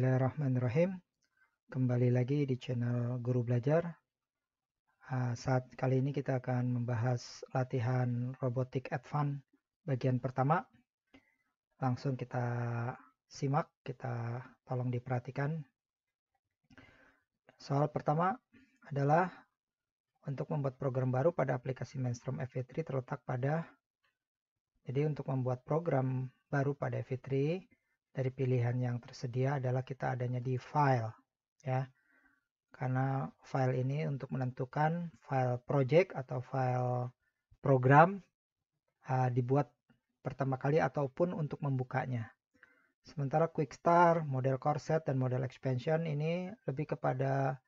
Bismillahirrahmanirrahim. Kembali lagi di channel Guru Belajar. Saat kali ini kita akan membahas latihan Robotic Advanced bagian pertama. Langsung kita simak, kita tolong diperhatikan. Soal pertama adalah untuk membuat program baru pada aplikasi Mainstream FV3 terletak pada. Jadi untuk membuat program baru pada FV3 dari pilihan yang tersedia adalah kita adanya di file, ya. Karena file ini untuk menentukan file project atau file program dibuat pertama kali ataupun untuk membukanya. Sementara Quick Start, model Core Set, dan model Expansion ini lebih kepada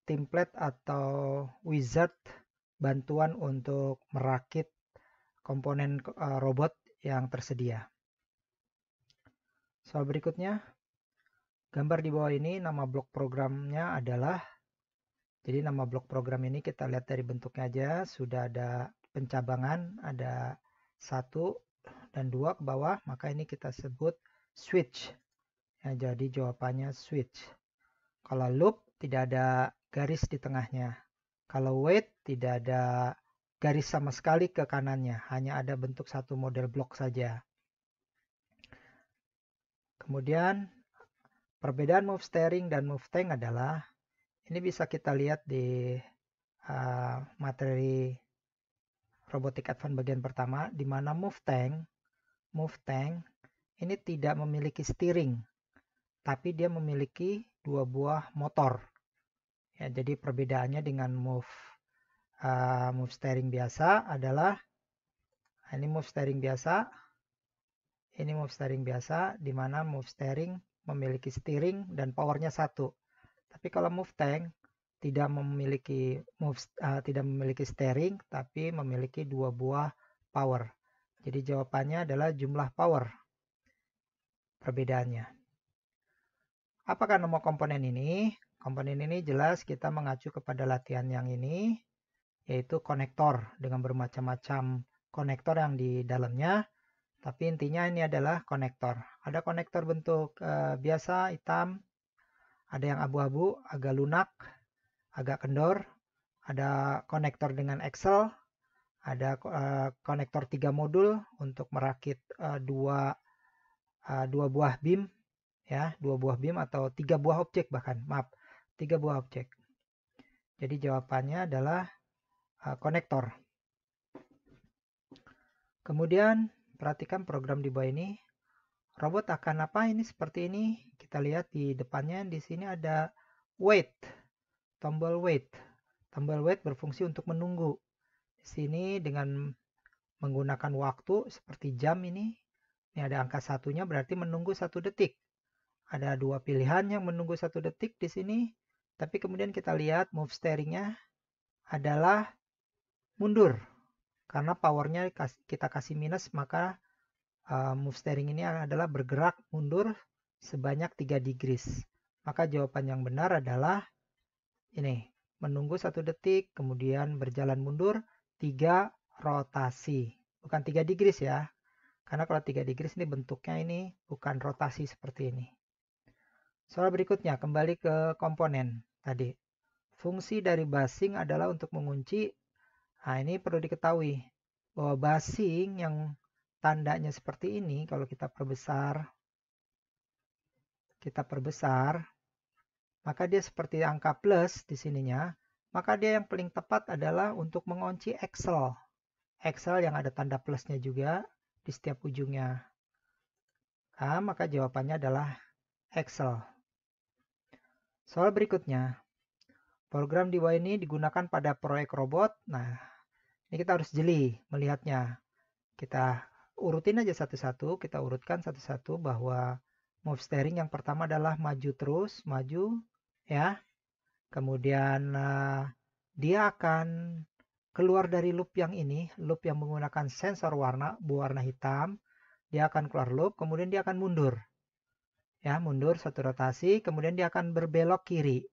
template atau wizard bantuan untuk merakit komponen robot yang tersedia. Soal berikutnya, gambar di bawah ini nama blok programnya adalah, jadi nama blok program ini kita lihat dari bentuknya aja, sudah ada pencabangan, ada 1 dan 2 ke bawah, maka ini kita sebut switch. Ya, jadi jawabannya switch. Kalau loop tidak ada garis di tengahnya. Kalau wait tidak ada garis sama sekali ke kanannya, hanya ada bentuk satu model blok saja. Kemudian perbedaan move steering dan move tank adalah, ini bisa kita lihat di materi Robotic Advanced bagian pertama, di mana move tank ini tidak memiliki steering, tapi dia memiliki 2 buah motor. Ya, jadi perbedaannya dengan move steering biasa adalah, ini move steering biasa, ini move steering biasa, di mana move steering memiliki steering dan powernya 1. Tapi kalau move tank tidak memiliki steering, tapi memiliki 2 buah power. Jadi jawabannya adalah jumlah power perbedaannya. Apakah nama komponen ini? Komponen ini jelas kita mengacu kepada latihan yang ini, yaitu konektor dengan bermacam-macam konektor yang di dalamnya. Tapi intinya ini adalah konektor. Ada konektor bentuk biasa, hitam. Ada yang abu-abu, agak lunak, agak kendor. Ada konektor dengan Excel. Ada konektor 3 modul untuk merakit 2 buah beam. Ya, 2 buah beam atau 3 buah objek bahkan. Maaf, 3 buah objek. Jadi jawabannya adalah konektor. Kemudian perhatikan program di bawah ini. Robot akan apa ini seperti ini? Kita lihat di depannya, di sini ada wait, tombol wait. Tombol wait berfungsi untuk menunggu. Di sini dengan menggunakan waktu seperti jam ini ada angka satunya, berarti menunggu 1 detik. Ada 2 pilihan yang menunggu 1 detik di sini. Tapi kemudian kita lihat move steeringnya adalah mundur. Karena powernya kita kasih minus, maka move steering ini adalah bergerak mundur sebanyak 3 degrees. Maka jawaban yang benar adalah ini, menunggu 1 detik, kemudian berjalan mundur 3 rotasi. Bukan 3 degrees ya. Karena kalau 3 degrees ini bentuknya ini bukan rotasi seperti ini. Soal berikutnya, kembali ke komponen tadi. Fungsi dari busing adalah untuk mengunci. Nah, ini perlu diketahui bahwa busing yang tandanya seperti ini, kalau kita perbesar, maka dia seperti angka plus di sininya, maka dia yang paling tepat adalah untuk mengunci Excel. Excel yang ada tanda plusnya juga di setiap ujungnya. Nah, maka jawabannya adalah Excel. Soal berikutnya, program di bawah ini digunakan pada proyek robot. Nah, ini kita harus jeli melihatnya. Kita urutin aja satu-satu, kita urutkan satu-satu bahwa move steering yang pertama adalah maju terus, maju ya. Kemudian dia akan keluar dari loop yang ini, loop yang menggunakan sensor warna, berwarna hitam. Dia akan keluar loop, kemudian dia akan mundur. Ya, mundur 1 rotasi, kemudian dia akan berbelok kiri.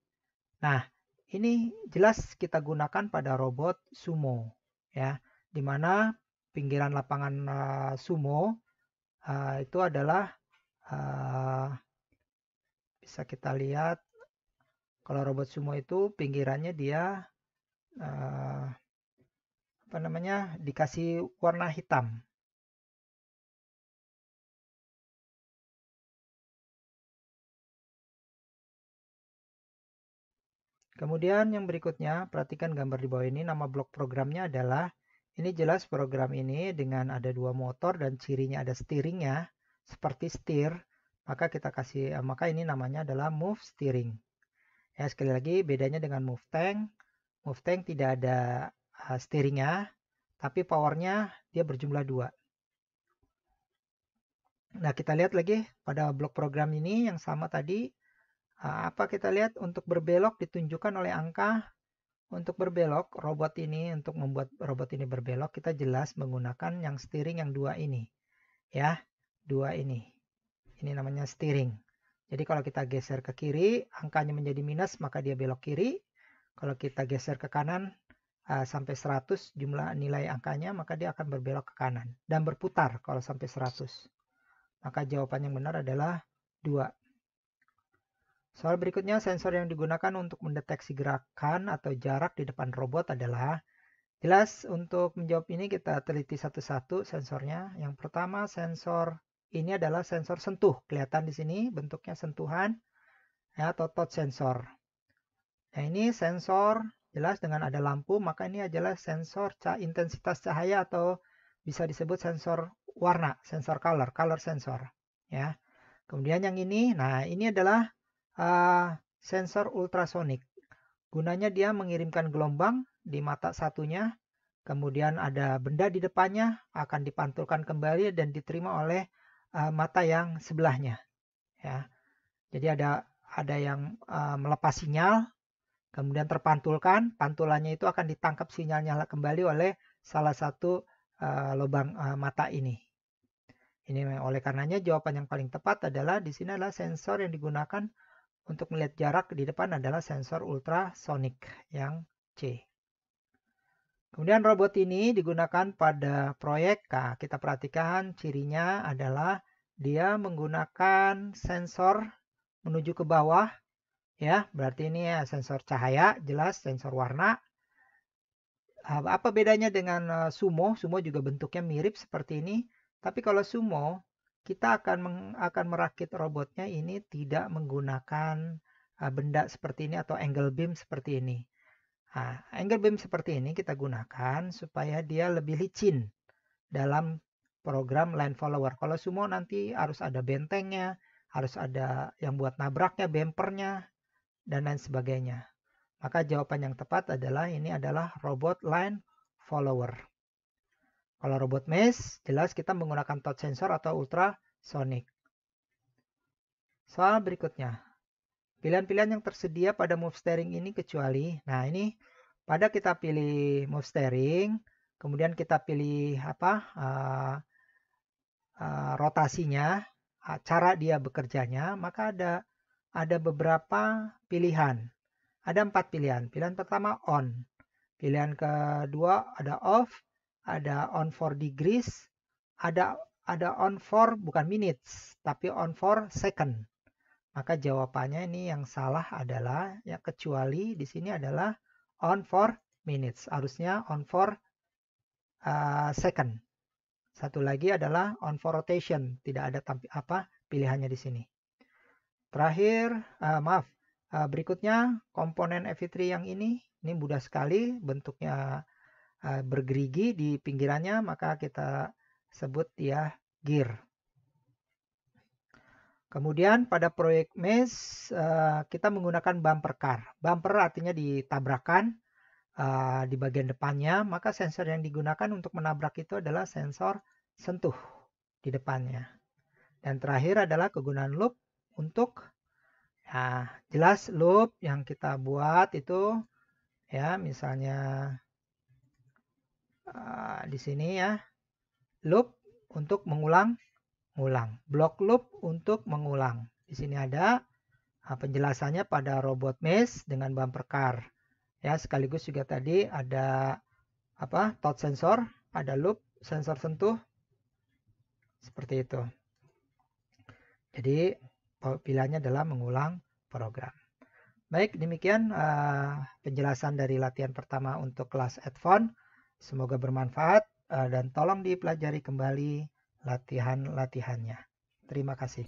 Nah, ini jelas kita gunakan pada robot sumo ya, di mana pinggiran lapangan sumo itu adalah bisa kita lihat kalau robot sumo itu pinggirannya dia dikasih warna hitam. Kemudian yang berikutnya, perhatikan gambar di bawah ini, nama blok programnya adalah, ini jelas program ini dengan ada 2 motor dan cirinya ada steeringnya, seperti steer, maka ini namanya adalah move steering. Ya, sekali lagi bedanya dengan move tank tidak ada steeringnya, tapi powernya dia berjumlah 2. Nah, kita lihat lagi pada blok program ini yang sama tadi, apa kita lihat untuk berbelok ditunjukkan oleh angka. Untuk berbelok untuk membuat robot ini berbelok, kita jelas menggunakan yang steering yang 2 ini. Ya, 2 ini. Ini namanya steering. Jadi kalau kita geser ke kiri, angkanya menjadi minus, maka dia belok kiri. Kalau kita geser ke kanan, sampai 100 jumlah nilai angkanya, maka dia akan berbelok ke kanan. Dan berputar kalau sampai 100. Maka jawaban yang benar adalah 2. Soal berikutnya, sensor yang digunakan untuk mendeteksi gerakan atau jarak di depan robot adalah, jelas untuk menjawab ini kita teliti satu-satu sensornya. Yang pertama, sensor ini adalah sensor sentuh. Kelihatan di sini bentuknya sentuhan, ya, atau touch sensor. Nah, ini sensor jelas dengan ada lampu, maka ini adalah sensor intensitas cahaya atau bisa disebut sensor warna, sensor color sensor. Ya. Kemudian yang ini, nah ini adalah sensor ultrasonik. Gunanya dia mengirimkan gelombang di mata satunya, kemudian ada benda di depannya akan dipantulkan kembali dan diterima oleh mata yang sebelahnya. Ya. Jadi ada yang melepas sinyal, kemudian terpantulkan, pantulannya itu akan ditangkap sinyalnya kembali oleh salah satu lubang mata ini. Ini oleh karenanya jawaban yang paling tepat adalah di sini adalah sensor yang digunakan untuk melihat jarak di depan adalah sensor ultrasonik yang C. Kemudian robot ini digunakan pada proyek. Nah, kita perhatikan cirinya adalah dia menggunakan sensor menuju ke bawah. Ya, berarti ini ya sensor cahaya, jelas sensor warna. Apa bedanya dengan sumo? Sumo juga bentuknya mirip seperti ini. Tapi kalau sumo, kita akan merakit robotnya ini tidak menggunakan benda seperti ini atau angle beam seperti ini. Nah, angle beam seperti ini kita gunakan supaya dia lebih licin dalam program line follower. Kalau sumo nanti harus ada bentengnya, harus ada yang buat nabraknya, bempernya, dan lain sebagainya. Maka jawaban yang tepat adalah ini adalah robot line follower. Kalau robot mesh, jelas kita menggunakan touch sensor atau ultrasonic. Soal berikutnya. Pilihan-pilihan yang tersedia pada move steering ini kecuali, nah ini pada kita pilih move steering, kemudian kita pilih rotasinya, cara dia bekerjanya, maka ada beberapa pilihan. Ada 4 pilihan. Pilihan pertama on. Pilihan kedua ada off, ada on for degrees, ada on for bukan minutes, tapi on for second. Maka jawabannya ini yang salah adalah ya kecuali di sini adalah on for minutes. Harusnya on for second. Satu lagi adalah on for rotation. Tidak ada pilihannya di sini. Terakhir, berikutnya komponen FV3 yang ini mudah sekali bentuknya bergerigi di pinggirannya, maka kita sebut dia gear. Kemudian pada proyek mesh kita menggunakan bumper car. Bumper artinya ditabrakan di bagian depannya, maka sensor yang digunakan untuk menabrak itu adalah sensor sentuh di depannya. Dan terakhir adalah kegunaan loop untuk jelas loop yang kita buat itu ya misalnya di sini ya loop untuk mengulang, block loop untuk mengulang. Di sini ada penjelasannya pada robot mesh dengan bumper car. Ya, sekaligus juga tadi ada touch sensor, ada loop, sensor sentuh. Seperti itu. Jadi pilihannya adalah mengulang program. Baik, demikian penjelasan dari latihan pertama untuk kelas advance. Semoga bermanfaat dan tolong dipelajari kembali latihan-latihannya. Terima kasih.